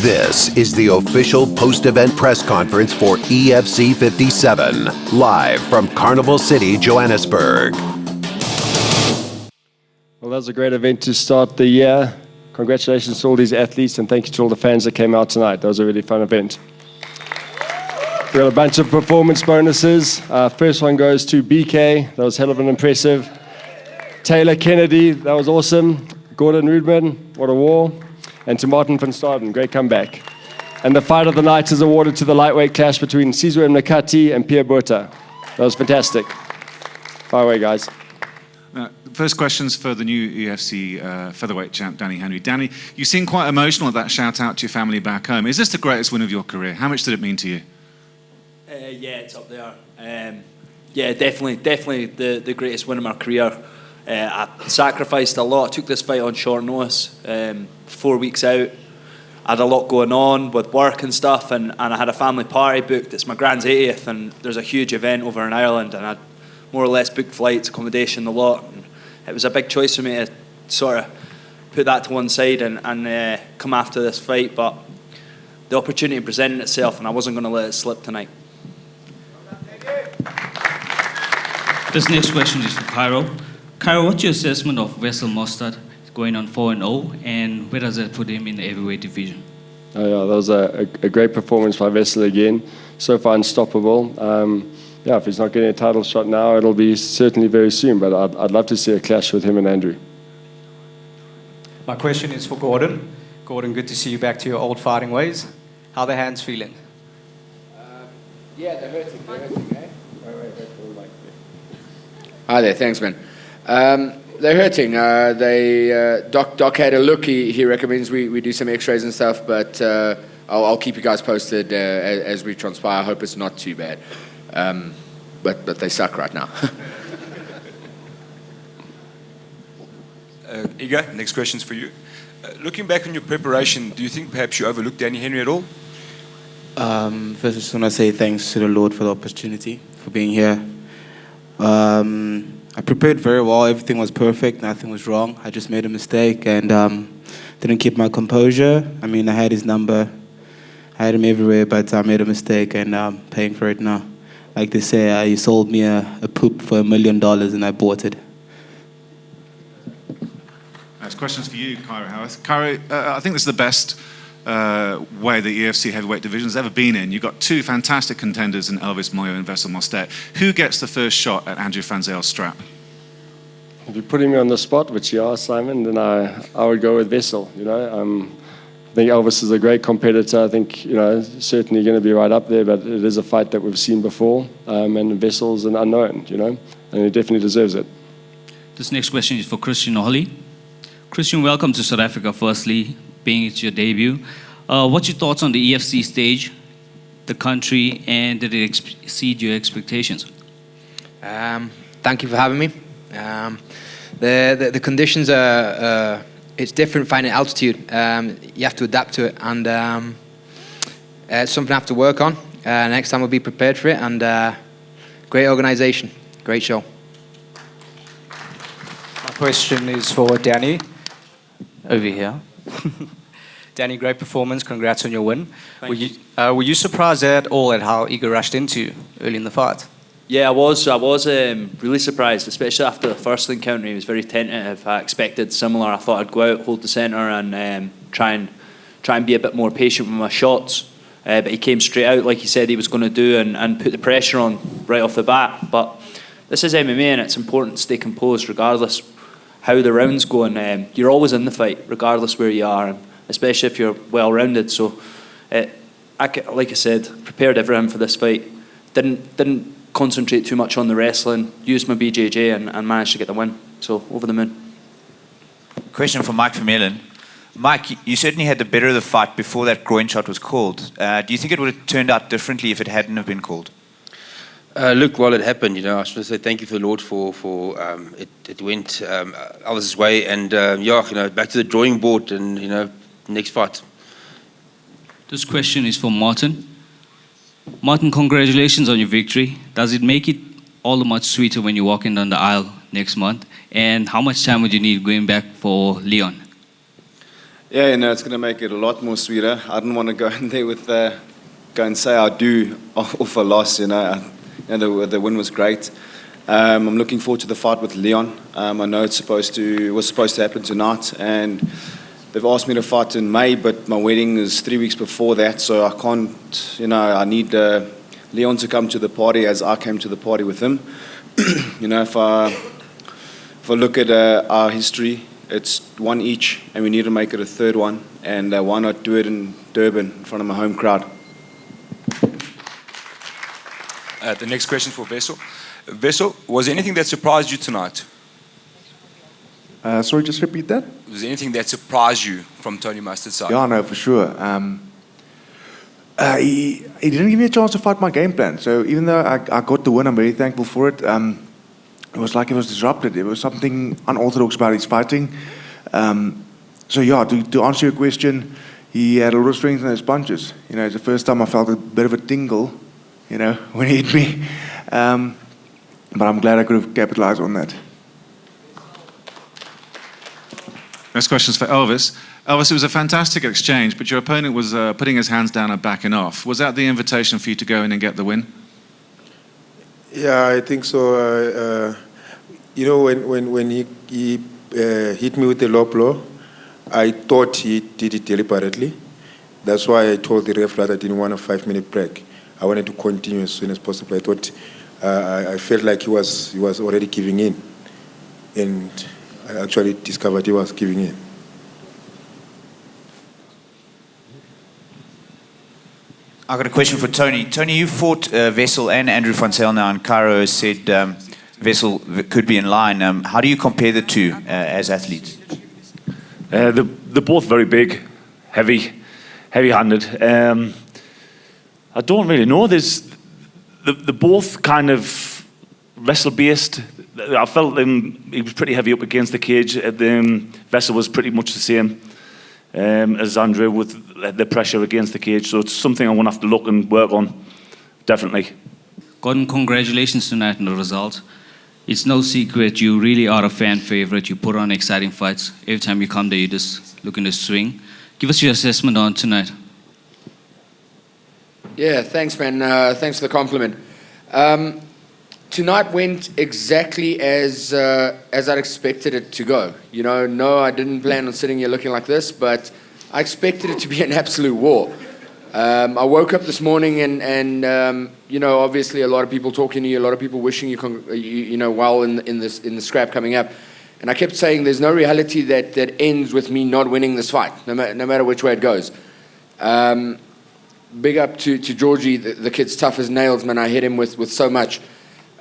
This is the official post-event press conference for EFC 57, live from Carnival City, Johannesburg. Well, that was a great event to start the year. Congratulations to all these athletes, and thank you to all the fans that came out tonight. That was a really fun event. We got a bunch of performance bonuses. First one goes to BK. That was hell of an impressive. Taylor Kennedy, that was awesome. Gordon Rudman, what a war. And to Martin van Staden, great comeback. And the fight of the night is awarded to the lightweight clash between Sizwe Mnakati and Pierre Botha. That was fantastic. Fire away, guys. First question's for the new EFC Featherweight champ, Danny Henry. Danny, you seem quite emotional at that shout out to your family back home. Is this the greatest win of your career? How much did it mean to you? Yeah, it's up there. Yeah, definitely the greatest win of my career. I sacrificed a lot. I took this fight on short notice, 4 weeks out. I had a lot going on with work and stuff, and I had a family party booked. It's my grand's 80th, and there's a huge event over in Ireland, and I more or less booked flights, accommodation, the lot. And it was a big choice for me to sort of put that to one side and come after this fight, but the opportunity presented itself, and I wasn't going to let it slip tonight. This next question is for Cairo. Cairo, what's your assessment of Wessel Mostert going on 4-0, and where does that put him in the heavyweight division? Oh yeah, that was a great performance by Wessel again. So far unstoppable. Yeah, if he's not getting a title shot now, it'll be certainly very soon, but I'd love to see a clash with him and Andrew. My question is for Gordon. Gordon, good to see you back to your old fighting ways. How are the hands feeling? Yeah, they're hurting, eh? Hi there, thanks, man. They're hurting. Doc had a look. He recommends we do some x-rays and stuff, but I'll keep you guys posted as we transpire. I hope it's not too bad. But they suck right now. Eeer, next question's for you. Looking back on your preparation, do you think perhaps you overlooked Danny Henry at all? First, I just want to say thanks to the Lord for the opportunity, for being here. I prepared very well. Everything was perfect. Nothing was wrong. I just made a mistake and didn't keep my composure. I mean, I had his number. I had him everywhere, but I made a mistake, and I'm paying for it now. Like they say, you sold me a poop for $1 million, and I bought it. This question's for you, Cairo Howarth. Cairo, I think this is the best way the EFC heavyweight division has ever been in. You've got two fantastic contenders in Elvis Moyo and Wessel Mostert. Who gets the first shot at Andrew Van Zyle's strap? If you're putting me on the spot, which you are, Simon, then I would go with Wessel. You know, I think Elvis is a great competitor. I think, certainly going to be right up there, but it is a fight that we've seen before, and Wessel's an unknown, and he definitely deserves it. This next question is for Christian Holly. Christian, welcome to South Africa, firstly, being it's your debut. What's your thoughts on the EFC stage, the country, and did it exceed your expectations? Thank you for having me. The conditions are... it's different fighting at altitude. You have to adapt to it, and it's something I have to work on. Next time I'll be prepared for it, and great organisation, great show. My question is for Danny. Over here. Danny, great performance. Congrats on your win. Were you surprised at all at how Eeer rushed into you early in the fight? Yeah, I was really surprised, especially after the first encounter. He was very tentative. I expected similar. I thought I'd go out, hold the centre, and try and be a bit more patient with my shots. But he came straight out like he said he was going to do, and put the pressure on right off the bat. But this is MMA, and it's important to stay composed regardless how the round's going. You're always in the fight, regardless where you are, and especially if you're well-rounded. So, like I said, prepared everything for this fight. Didn't concentrate too much on the wrestling, used my BJJ and managed to get the win. So, over the moon. Question for Mike Vermeulen. Mike, you certainly had the better of the fight before that groin shot was called. Do you think it would have turned out differently if it hadn't have been called? Look, while it happened, I just want to say thank you for the Lord for it went Elvis' way, and back to the drawing board, and next fight. This question is for Martin. Martin, congratulations on your victory. Does it make it all the much sweeter when you're walking down the aisle next month? And how much time would you need going back for Leon? Yeah, you know, it's going to make it a lot more sweeter. I didn't want to go in there with go and say I do off a loss. You know, the win was great. I'm looking forward to the fight with Leon. I know it was supposed to happen tonight, and they've asked me to fight in May, but my wedding is 3 weeks before that, so I can't. You know, I need Leon to come to the party as I came to the party with him. You know, if I look at our history, it's one each, and we need to make it a third one. And why not do it in Durban in front of my home crowd? The next question for Wessel. Wessel, was there anything that surprised you tonight? Sorry, just repeat that? Was there anything that surprised you from Tony Mustard's side? Yeah, no, for sure. He didn't give me a chance to fight my game plan. So even though I got the win, I'm very thankful for it. It was like it was disrupted. There was something unorthodox about his fighting. So yeah, to answer your question, he had a lot of strength in his punches. You know, it's the first time I felt a bit of a tingle, you know, when he hit me. But I'm glad I could have capitalized on that. Next question's for Elvis. Elvis, it was a fantastic exchange, but your opponent was putting his hands down and backing off. Was that the invitation for you to go in and get the win? Yeah, I think so. You know, when he hit me with the low blow, I thought he did it deliberately. That's why I told the ref that I didn't want a 5-minute break. I wanted to continue as soon as possible. I thought I felt like he was already giving in, and I actually discovered he was giving in. I've got a question for Tony. Tony, you fought Wessel and Andrew van Zyl now, and Cairo said Wessel could be in line. How do you compare the two as athletes? They're both very big, heavy-handed. I don't really know. They're both kind of wrestle-based. I felt he was pretty heavy up against the cage. Wessel was pretty much the same as Andrew with the pressure against the cage. So it's something I'm going to have to look and work on, definitely. Gordon, congratulations tonight on the result. It's no secret you really are a fan favorite. You put on exciting fights. Every time you come there, you just looking to swing. Give us your assessment on tonight. Yeah, thanks, man. Thanks for the compliment. Tonight went exactly as I'd expected it to go. You know, no, I didn't plan on sitting here looking like this, but I expected it to be an absolute war. I woke up this morning and you know, obviously a lot of people talking to you, a lot of people wishing you know, well in the scrap coming up. And I kept saying there's no reality that ends with me not winning this fight, no matter which way it goes. Big up to Georgie, the kid's tough as nails, man. I hit him with so much.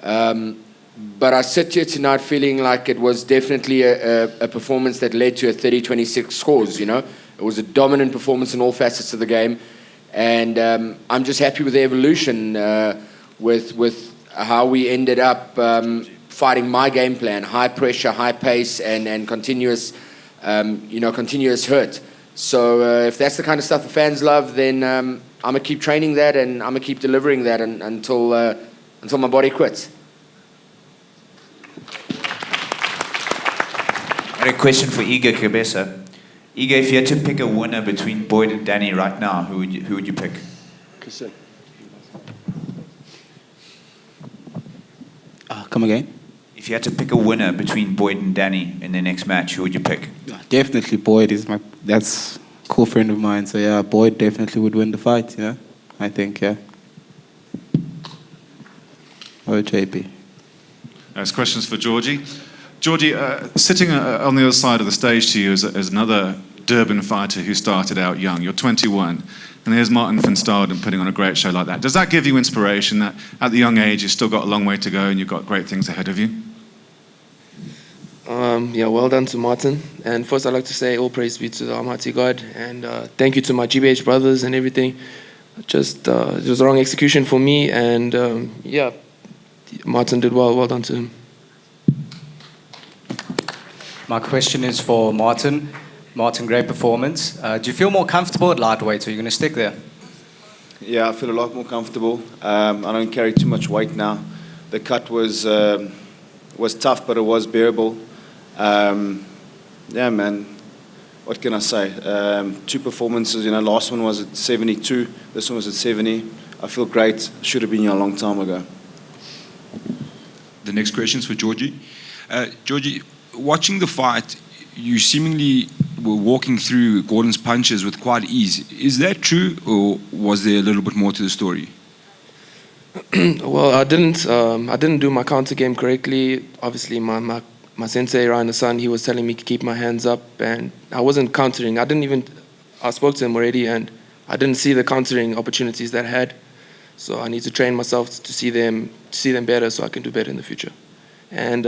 But I sit here tonight feeling like it was definitely a performance that led to a 30-26 scores, you know. It was a dominant performance in all facets of the game. And I'm just happy with the evolution, with how we ended up fighting my game plan, high pressure, high pace, and continuous, you know, continuous hurt. So if that's the kind of stuff the fans love, then I'm going to keep training that, and I'm going to keep delivering that until my body quits. I have a question for Eeer Kebesa. Eeer, if you had to pick a winner between Boyd and Danny right now, who would you pick? Come again? If you had to pick a winner between Boyd and Danny in the next match, who would you pick? Definitely Boyd that's a cool friend of mine. So yeah, Boyd definitely would win the fight, you know? I think, yeah. Oh, JP. Next question's for Georgie. Georgie, sitting on the other side of the stage to you is another Durban fighter who started out young. You're 21, and here's Martin van Staden putting on a great show like that. Does that give you inspiration that at the young age you've still got a long way to go and you've got great things ahead of you? Yeah, well done to Martin. And first I'd like to say all praise be to the Almighty God, and thank you to my GBH brothers and everything. Just it was the wrong execution for me, and yeah, Martin did well. Well done to him. My question is for Martin. Martin, great performance. Do you feel more comfortable at lightweight, or are you going to stick there? Yeah, I feel a lot more comfortable. I don't carry too much weight now. The cut was tough, but it was bearable. Yeah, man. what can I say? Two performances. Last one was at 72. This one was at 70. I feel great. Should have been here a long time ago. The next question is for Georgie. Georgie, watching the fight, you seemingly were walking through Gordon's punches with quite ease. Is that true, or was there a little bit more to the story? Well, I didn't do my counter game correctly. Obviously, my sensei Ryan the son, he was telling me to keep my hands up, and I wasn't countering. I spoke to him already, and I didn't see the countering opportunities that I had. So I need to train myself to see them better, so I can do better in the future. And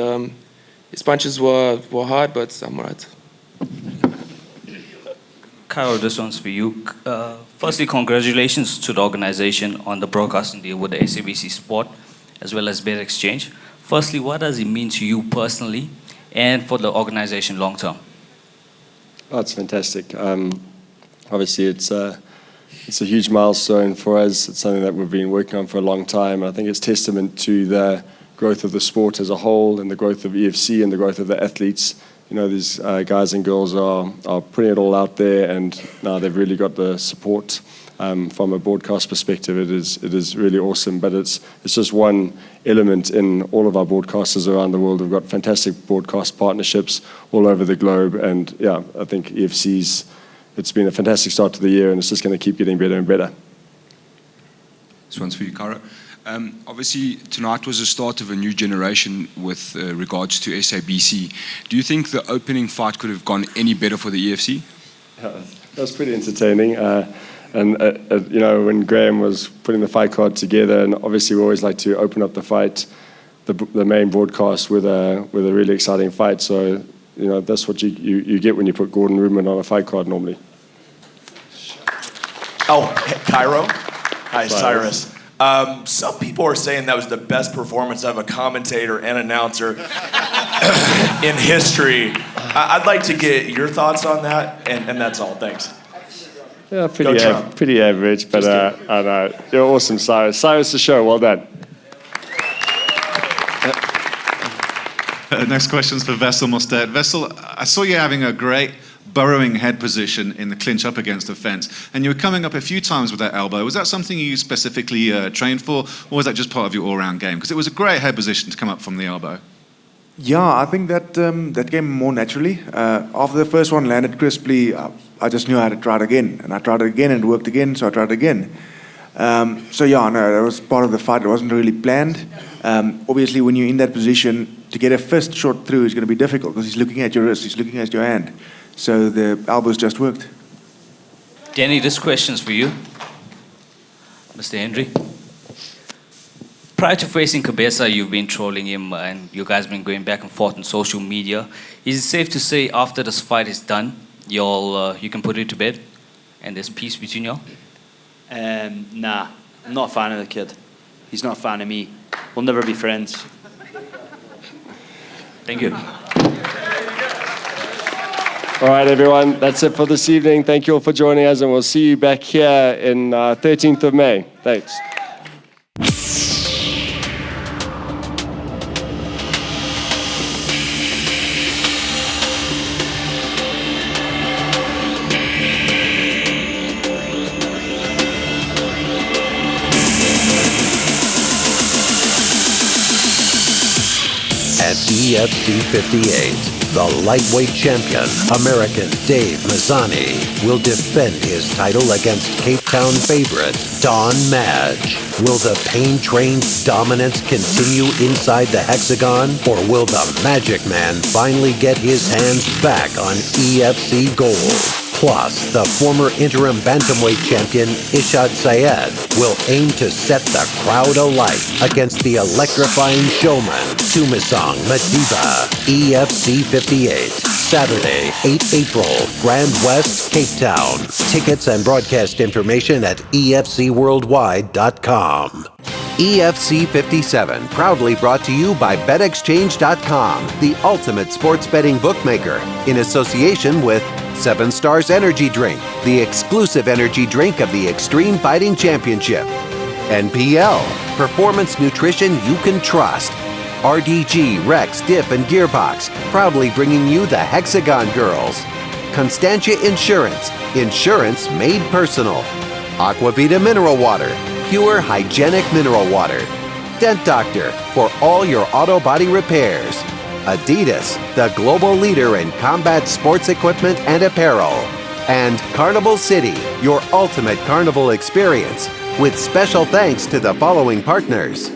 his punches were hard, but I'm alright. Carol, this one's for you. Firstly, congratulations to the organization on the broadcasting deal with the SABC Sport, as well as Bet Exchange. Firstly, what does it mean to you personally and for the organization long term? Oh, it's fantastic. Obviously, it's a huge milestone for us. It's something that we've been working on for a long time. I think it's testament to the growth of the sport as a whole and the growth of EFC and the growth of the athletes. These guys and girls are putting it all out there, and now they've really got the support from a broadcast perspective. It is really awesome, but it's just one element in all of our broadcasters around the world. We've got fantastic broadcast partnerships all over the globe, and yeah, I think it's been a fantastic start to the year, and it's just going to keep getting better and better. This one's for you, Cara. Obviously, tonight was the start of a new generation with regards to SABC. Do you think the opening fight could have gone any better for the EFC? Yeah, that was pretty entertaining. When Graham was putting the fight card together, and obviously we always like to open up the fight, the main broadcast with a really exciting fight. So, that's what you get when you put Gordon Rudman on a fight card normally. Oh, Cairo. Hi, Cyrus. Some people are saying that was the best performance of a commentator and announcer in history. I'd like to get your thoughts on that, and that's all. Thanks. Yeah, pretty average, but I know. You're awesome, Cyrus. Cyrus the show, well done. Next question's for Wessel Mostert. Wessel, I saw you having a great burrowing head position in the clinch up against the fence, and you were coming up a few times with that elbow. Was that something you specifically trained for, or was that just part of your all-round game? Because it was a great head position to come up from the elbow. Yeah, I think that came more naturally. After the first one landed crisply, I just knew I had to try it again, and I tried it again, and it worked again, so I tried it again. That was part of the fight. It wasn't really planned. Obviously, when you're in that position, to get a fist shot through is going to be difficult because he's looking at your wrist, he's looking at your hand. So the elbows just worked. Danny, this question's for you. Mr. Henry. Prior to facing Cabeza, you've been trolling him and you guys have been going back and forth on social media. Is it safe to say after this fight is done, you can put it to bed and there's peace between y'all? Nah, I'm not a fan of the kid. He's not a fan of me. We'll never be friends. Thank you. All right, everyone, that's it for this evening. Thank you all for joining us, and we'll see you back here in 13th of May. Thanks. At EFC 58. The lightweight champion, American Dave Mazzani, will defend his title against Cape Town favorite, Don Madge. Will the pain-trained dominance continue inside the hexagon, or will the Magic Man finally get his hands back on EFC gold? Plus, the former interim bantamweight champion, Ishad Syed, will aim to set the crowd alight against the electrifying showman, Tumisang Madiba. EFC 58, Saturday, 8 April, Grand West, Cape Town. Tickets and broadcast information at efcworldwide.com. EFC 57, proudly brought to you by BetExchange.com, the ultimate sports betting bookmaker, in association with 7 Stars Energy Drink, the exclusive energy drink of the Extreme Fighting Championship. NPL, performance nutrition you can trust. RDG, Rex, Diff, and Gearbox, proudly bringing you the Hexagon Girls. Constantia Insurance, insurance made personal. Aquavita Mineral Water, pure hygienic mineral water. Dent Doctor, for all your auto body repairs. Adidas, the global leader in combat sports equipment and apparel. And Carnival City, your ultimate carnival experience, with special thanks to the following partners.